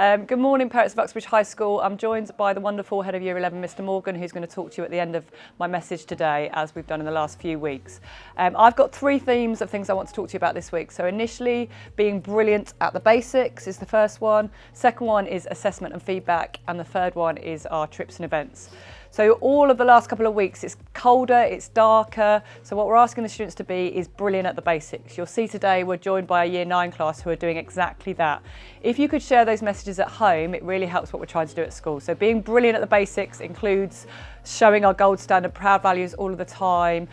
Good morning, parents of Uxbridge High School. I'm joined by the wonderful Head of Year 11, Mr. Morgan, who's going to talk to you at the end of my message today, as we've done in the last few weeks. I've got three themes of things I want to talk to you about this week. So initially, being brilliant at the basics is the first one. Second one is assessment and feedback. And the third one is our trips and events. So all of the last couple of weeks, it's colder, it's darker. So what we're asking the students to be is brilliant at the basics. You'll see today we're joined by a Year 9 class who are doing exactly that. If you could share those messages at home, it really helps what we're trying to do at school. So being brilliant at the basics includes showing our gold standard proud values all of the time,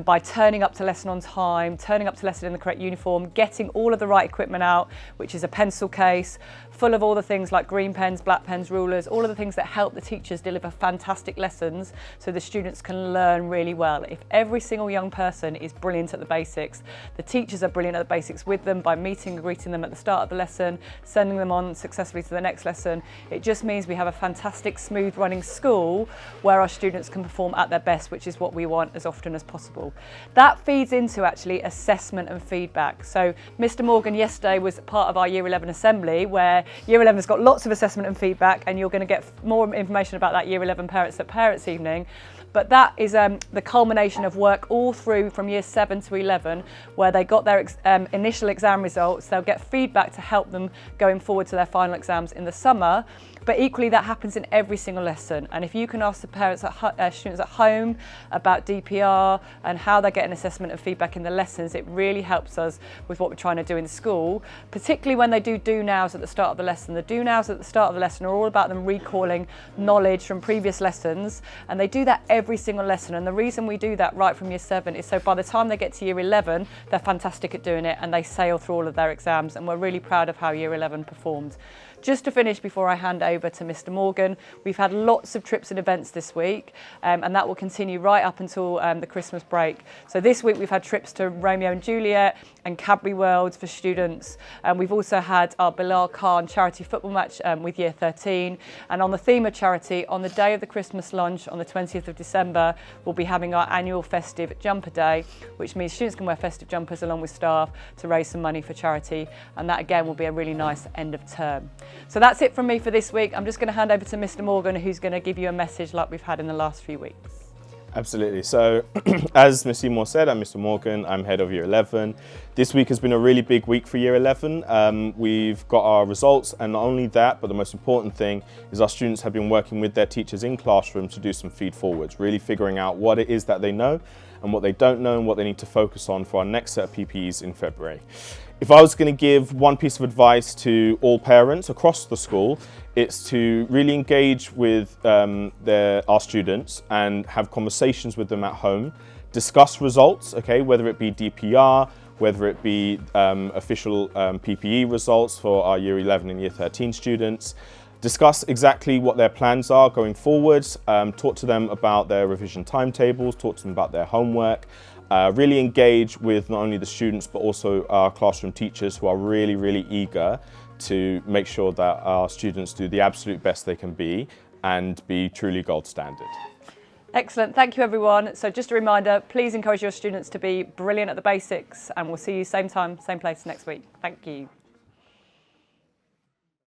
by turning up to lesson on time, turning up to lesson in the correct uniform, getting all of the right equipment out, which is a pencil case, full of all the things like green pens, black pens, rulers, all of the things that help the teachers deliver fantastic lessons so the students can learn really well. If every single young person is brilliant at the basics, the teachers are brilliant at the basics with them by meeting and greeting them at the start of the lesson, sending them on successfully to the next lesson. It just means we have a fantastic, smooth running school where our students can perform at their best, which is what we want as often as possible. That feeds into actually assessment and feedback. So Mr. Morgan yesterday was part of our Year 11 assembly where Year 11 has got lots of assessment and feedback, and you're going to get more information about that Year 11 parents at Parents Evening. But that is the culmination of work all through from Year 7 to 11, where they got their initial exam results. They'll get feedback to help them going forward to their final exams in the summer. But equally, that happens in every single lesson. And if you can ask the parents, students at home about DPR and how they're getting assessment and feedback in the lessons, it really helps us with what we're trying to do in school, particularly when they do nows at the start of the lesson. The do nows at the start of the lesson are all about them recalling knowledge from previous lessons, and they do that every single lesson. And the reason we do that right from Year 7 is so by the time they get to Year 11, they're fantastic at doing it and they sail through all of their exams, and we're really proud of how Year 11 performed. Just to finish before I hand over to Mr. Morgan, we've had lots of trips and events this week, and that will continue right up until the Christmas break. So this week we've had trips to Romeo and Juliet and Cadbury Worlds for students, and we've also had our Bilal Khan charity football match with Year 13. And on the theme of charity, on the day of the Christmas lunch on the 20th of December, we'll be having our annual festive jumper day, which means students can wear festive jumpers along with staff to raise some money for charity, and that again will be a really nice end of term. So that's it from me for this week. I'm just going to hand over to Mr. Morgan, who's going to give you a message like we've had in the last few weeks. Absolutely. So as Ms. Seymour said, I'm Mr. Morgan, I'm head of Year 11. This week has been a really big week for Year 11. We've got our results, and not only that, but the most important thing is our students have been working with their teachers in classroom to do some feed forwards, really figuring out what it is that they know and what they don't know and what they need to focus on for our next set of PPEs in February. If I was going to give one piece of advice to all parents across the school, it's to really engage with our students and have conversations with them at home, discuss results, okay, whether it be DPR, whether it be official PPE results for our Year 11 and Year 13 students, discuss exactly what their plans are going forwards, talk to them about their revision timetables, talk to them about their homework, really engage with not only the students but also our classroom teachers who are really, really eager to make sure that our students do the absolute best they can be and be truly gold standard. Excellent, thank you everyone. So just a reminder, please encourage your students to be brilliant at the basics, and we'll see you same time, same place next week. Thank you.